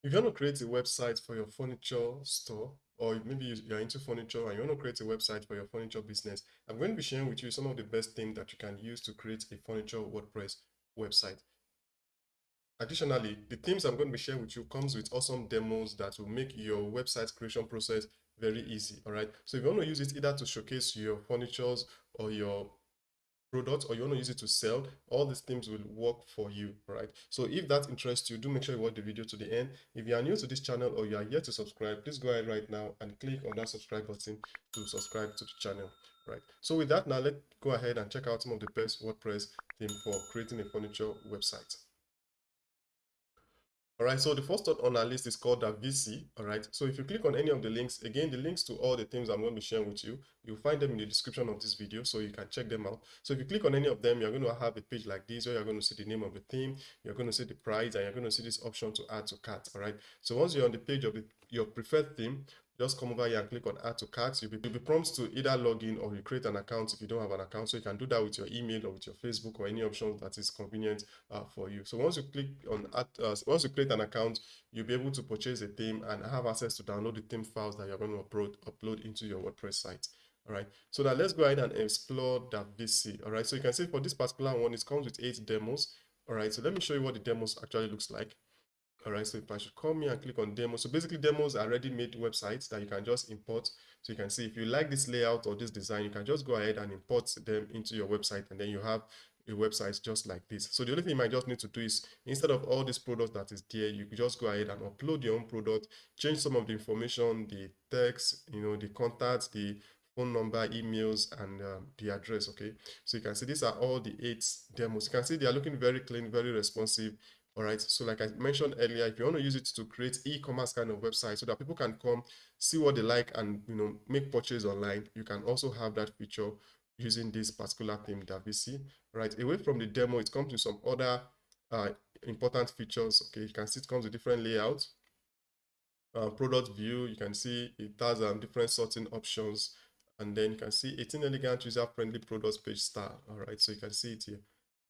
If you want to create a website for your furniture store, or maybe you're into furniture and you want to create a website for your furniture business, I'm going to be sharing with you some of the best themes that you can use to create a furniture WordPress website. Additionally, the themes I'm going to be sharing with you comes with awesome demos that will make your website creation process very easy. All right. So if you want to use it either to showcase your furnitures or your product, or you want to use it to sell, all these themes will work for you, right? So if that interests you, do make sure you watch the video to the end. If you are new to this channel or you are yet to subscribe, please go ahead right now and click on that subscribe button to subscribe to the channel, right? So with that, now let's go ahead and check out some of the best WordPress theme for creating a furniture website. All right, so the first one on our list is called Agbleze. All right, so if you click on any of the links, again, the links to all the themes I'm going to be sharing with you, you'll find them in the description of this video, so you can check them out. So if you click on any of them, you're going to have a page like this where you're going to see the name of the theme, you're going to see the price, and you're going to see this option to add to cart. All right, so once you're on the page of your preferred theme, just come over here and click on add to cart. You'll be prompted to either log in or you create an account if you don't have an account. So you can do that with your email or with your Facebook or any option that is convenient for you. So once you click on add, once you create an account, you'll be able to purchase a theme and have access to download the theme files that you're going to upload into your WordPress site. All right, so now let's go ahead and explore that VC. All right, so you can see for this particular one, it comes with 8 demos. All right, so let me show you what the demos actually looks like. All right, so if I should come here and click on demo, so basically demos are ready-made websites that you can just import. So you can see if you like this layout or this design, you can just go ahead and import them into your website, and then you have a website just like this. So the only thing you might just need to do is, instead of all this product that is there, you could just go ahead and upload your own product, change some of the information, the text, the contacts, the phone number, emails, and the address. Okay, so you can see these are all the 8 demos. You can see they are looking very clean, very responsive. All right, so like I mentioned earlier, if you want to use it to create e-commerce kind of website so that people can come see what they like and make purchase online, you can also have that feature using this particular theme that we see. Right, away from the demo, it comes with some other important features. Okay, you can see it comes with different layouts, product view. You can see it has different sorting options, and then you can see 18 elegant user-friendly products page style. All right, so you can see it here.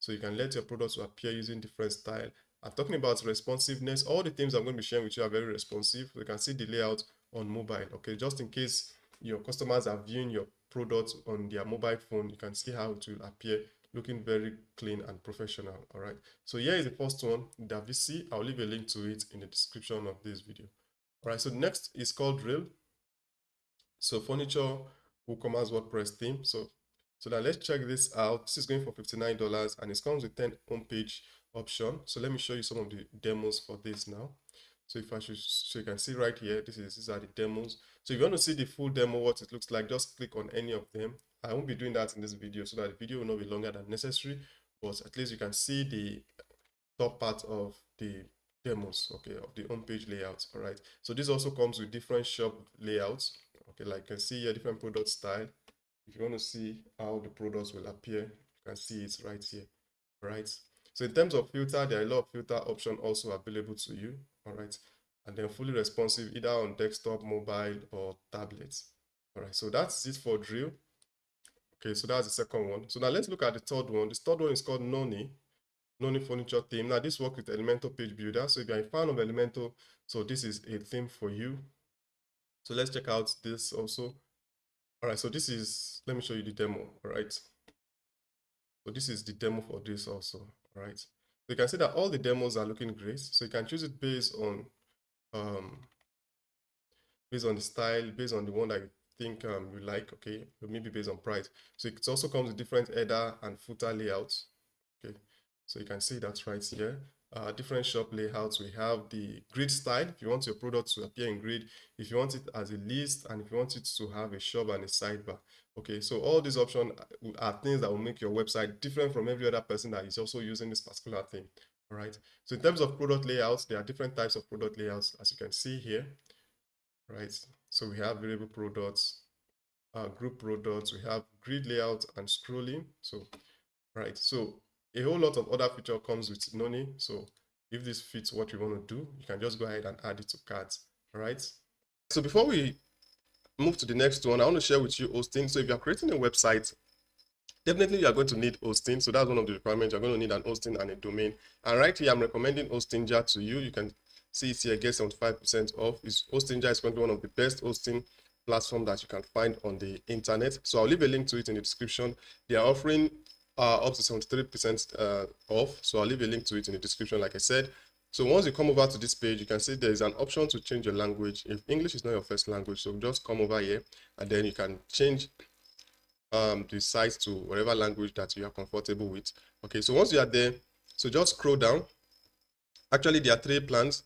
So you can let your products appear using different style. I'm talking about responsiveness. All the themes I'm going to be sharing with you are very responsive. You can see the layout on mobile. Okay, just in case your customers are viewing your product on their mobile phone, you can see how it will appear, looking very clean and professional. All right, so here is the first one, WC. I'll leave a link to it in the description of this video. All right, so next is called Drill. So furniture WooCommerce WordPress theme. So now let's check this out. This is going for $59 and it comes with 10 homepage option. So let me show you some of the demos for this now. So if I should, so you can see right here, these are the demos. So if you want to see the full demo, what it looks like, just click on any of them. I won't be doing that in this video so that the video will not be longer than necessary, but at least you can see the top part of the demos, okay, of the homepage layouts. All right, so this also comes with different shop layouts. Okay, like you can see here, different product style. If you want to see how the products will appear, you can see it right here. All right, so in terms of filter, there are a lot of filter options also available to you. All right, and then fully responsive either on desktop, mobile, or tablets. All right, so that's it for Drill. Okay, so that's the second one. So now let's look at the third one. The third one is called Noni furniture theme. Now this works with Elementor page builder. So if you're a fan of Elementor, so this is a theme for you. So let's check out this also. All right, so this is, let me show you the demo. All right, so this is the demo for this also. All right, so you can see that all the demos are looking great. So you can choose it based on the style, based on the one that you think you like. Okay, or maybe based on price. So it also comes with different header and footer layouts. Okay, so you can see that right here. Different shop layouts. We have the grid style. If you want your product to appear in grid, if you want it as a list, and if you want it to have a shop and a sidebar. Okay, so all these options are things that will make your website different from every other person that is also using this particular thing. All right, so in terms of product layouts, there are different types of product layouts, as you can see here. Right, so we have variable products, group products, we have grid layout and scrolling. So right, so a whole lot of other feature comes with Noni. So if this fits what you want to do, you can just go ahead and add it to carts. All right, so before we move to the next one, I want to share with you hosting. So if you're creating a website, definitely you are going to need hosting. So that's one of the requirements. You're going to need an hosting and a domain. And right here, I'm recommending Hostinja to you. You can see it here, get 75% off. Hostinja is currently one of the best hosting platform that you can find on the internet. So I'll leave a link to it in the description. They are offering up to 73% off. So I'll leave a link to it in the description, like I said. So once you come over to this page, you can see there is an option to change your language. If English is not your first language, so just come over here and then you can change the site to whatever language that you are comfortable with. Okay, so once you are there, so just scroll down. Actually, there are three plans.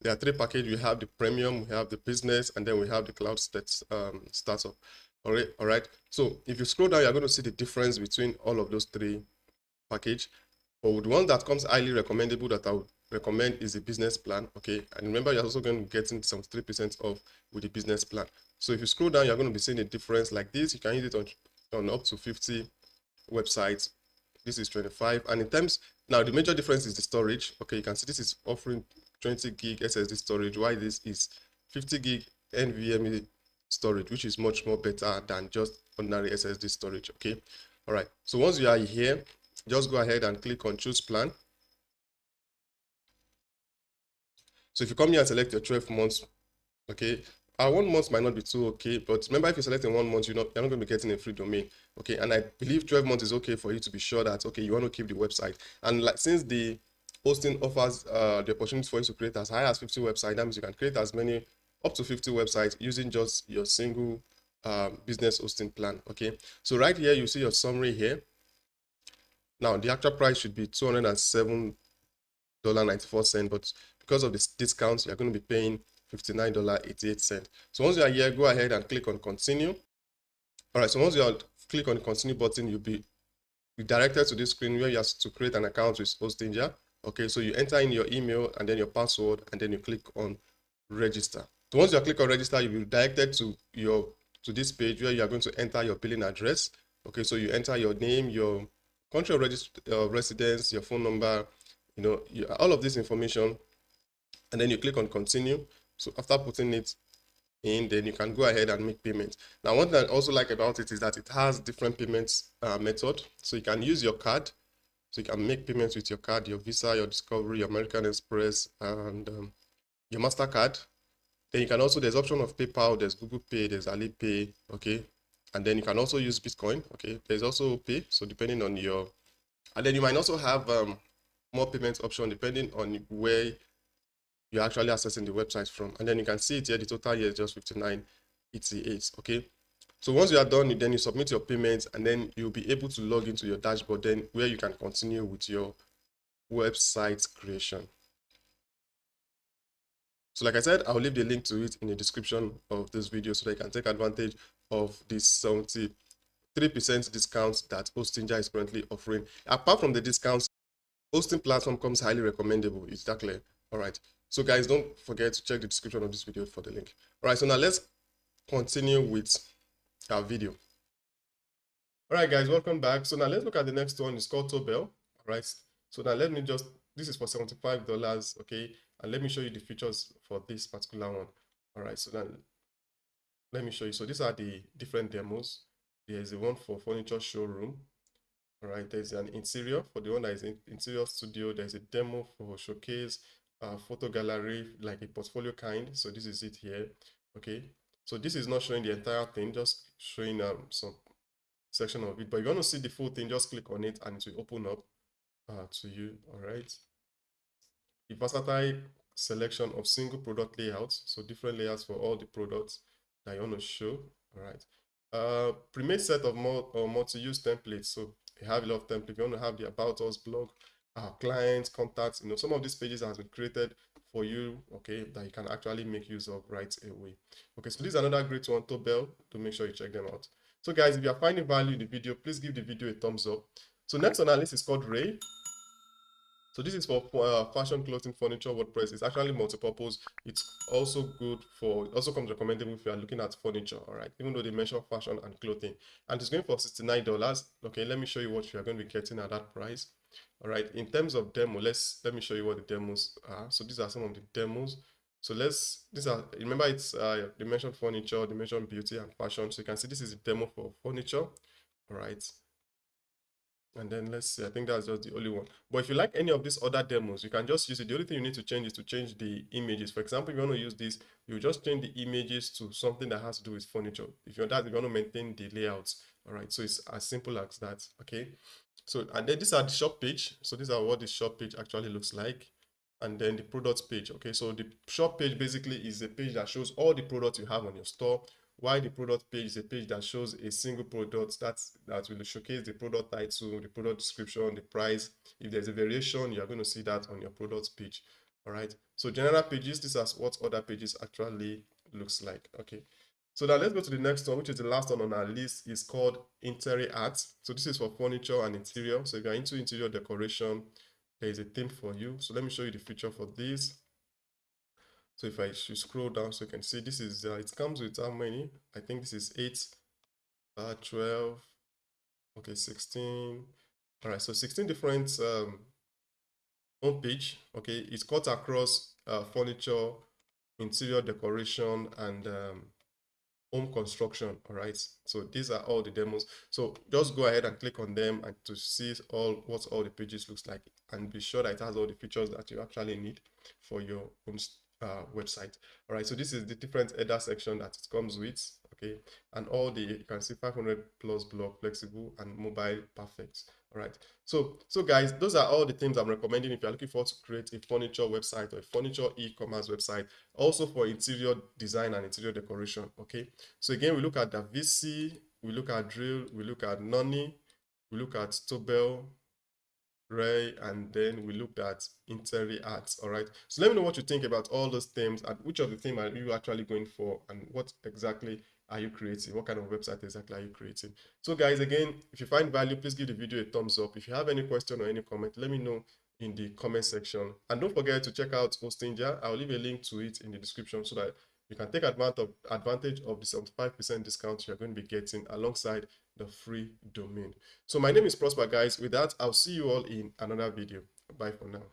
There are three packages. We have the premium, we have the business, and then we have the cloud startup. All right. So if you scroll down, you're going to see the difference between all of those three packages. But the one that comes highly recommendable that I would recommend is the business plan. Okay, and remember, you're also going to be getting some 3% off with the business plan. So if you scroll down, you're going to be seeing a difference like this. You can use it on up to 50 websites. This is 25, and in terms now the major difference is the storage. Okay, you can see this is offering 20 gig SSD storage, while this is 50 gig NVMe storage, which is much more better than just ordinary SSD storage. Okay, all right, so once you are here, just go ahead and click on choose plan. So if you come here and select your 12 months, okay, 1 month might not be too okay, but remember, if you select in 1 month, you're not going to be getting a free domain. Okay, and I believe 12 months is okay for you to be sure that, okay, you want to keep the website. And like, since the hosting offers the opportunity for you to create as high as 50 websites, that means you can create as many, up to 50 websites using just your single business hosting plan. Okay, so right here you see your summary here. Now the actual price should be $207.94, but because of this discounts, you're going to be paying $59.88. So once you are here, go ahead and click on continue. All right, so once you click on the continue button, you'll be redirected to this screen where you have to create an account with Hostinja. Okay, so you enter in your email and then your password, and then you click on register. So once you click on register, you'll be redirected to this page where you are going to enter your billing address. Okay, so you enter your name, your country of residence, your phone number, all of this information, and then you click on continue. So after putting it in, then you can go ahead and make payments. Now, one thing I also like about it is that it has different payments method. So you can use your card. So you can make payments with your card, your Visa, your Discovery, your American Express, and your MasterCard. Then you can also, there's option of PayPal, there's Google Pay, there's Alipay, okay? And then you can also use Bitcoin, okay? There's also Pay, so depending on your, and then you might also have more payment option depending on where you're actually accessing the website from. And then you can see it here, the total here is just 59.88, okay? So once you are done, then you submit your payments, and then you'll be able to log into your dashboard, then where you can continue with your website creation. So like I said, I'll leave the link to it in the description of this video so that you can take advantage of this 73% discount that Hostinja is currently offering. Apart from the discounts, hosting platform comes highly recommendable. Is that clear? All right. So guys, don't forget to check the description of this video for the link. All right, so now let's continue with our video. All right, guys, welcome back. So now let's look at the next one. It's called Tobel. All right. So now let me just, this is for $75, okay? And let me show you the features for this particular one. All right, so now let me show you. So these are the different demos. There's the one for furniture showroom. All right, there's an interior for the one that is in interior studio. There's a demo for showcase, photo gallery, like a portfolio kind. So this is it here. Okay, so this is not showing the entire thing, just showing some section of it. But if you want to see the full thing, just click on it and it will open up to you. All right, the versatile selection of single product layouts, so different layouts for all the products that you want to show. All right, pre-made set of multi-use templates. So you have a lot of templates. You want to have the about us blog, clients, contacts. Some of these pages has been created for you, okay, that you can actually make use of right away. Okay, so this is another great one, Tobel. To make sure you check them out. So guys, if you are finding value in the video, please give the video a thumbs up. So next on our list is called Ray. So this is for fashion, clothing, furniture, WordPress. It's actually multi-purpose. It's also good for, it also comes recommendable if you are looking at furniture, all right? Even though they mention fashion and clothing. And it's going for $69. Okay, let me show you what you are going to be getting at that price. All right, in terms of demo, let me show you what the demos are. So these are some of the demos. So remember it's they mentioned furniture, they mentioned beauty and fashion. So you can see this is a demo for furniture, all right? And then let's see, I think that's just the only one. But if you like any of these other demos, you can just use it. The only thing you need to change is to change the images. For example, if you want to use this, you just change the images to something that has to do with furniture. If you want to maintain the layouts, all right. So it's as simple as that. Okay. So and then these are the shop page. So these are what the shop page actually looks like. And then the products page. Okay. So the shop page basically is a page that shows all the products you have on your store. Why the product page is a page that shows a single product that will showcase the product title, the product description, the price. If there's a variation, you're going to see that on your product page. All right. So general pages, this is what other pages actually looks like. Okay. So now let's go to the next one, which is the last one on our list. Is called interior art. So this is for furniture and interior. So if you're into interior decoration, there is a theme for you. So let me show you the feature for this. So if I should scroll down, so you can see this is it comes with how many? I think this is 8, 12, okay, 16. All right, so 16 different home page. Okay, it's cut across furniture, interior decoration, and home construction. All right, so these are all the demos. So just go ahead and click on them and to see what all the pages looks like, and be sure that it has all the features that you actually need for your home website. All right, so this is the different header section that it comes with. Okay, and all the, you can see 500 plus block, flexible and mobile, perfect. All right, so guys, those are all the things I'm recommending if you're looking for to create a furniture website or a furniture e-commerce website, also for interior design and interior decoration. Okay, so again, we look at the VC, we look at Drill, we look at Noni, we look at Tobel, Ray, and then we looked at interior arts. All right, so let me know what you think about all those themes and which of the theme are you actually going for, and what exactly are you creating, what kind of website exactly are you creating. So guys, again, if you find value, please give the video a thumbs up. If you have any question or any comment, let me know in the comment section, and don't forget to check out Hostinja. I'll leave a link to it in the description so that you can take advantage of the 75% discount you're going to be getting alongside the free domain. So my name is Prosper, guys. With that, I'll see you all in another video. Bye for now.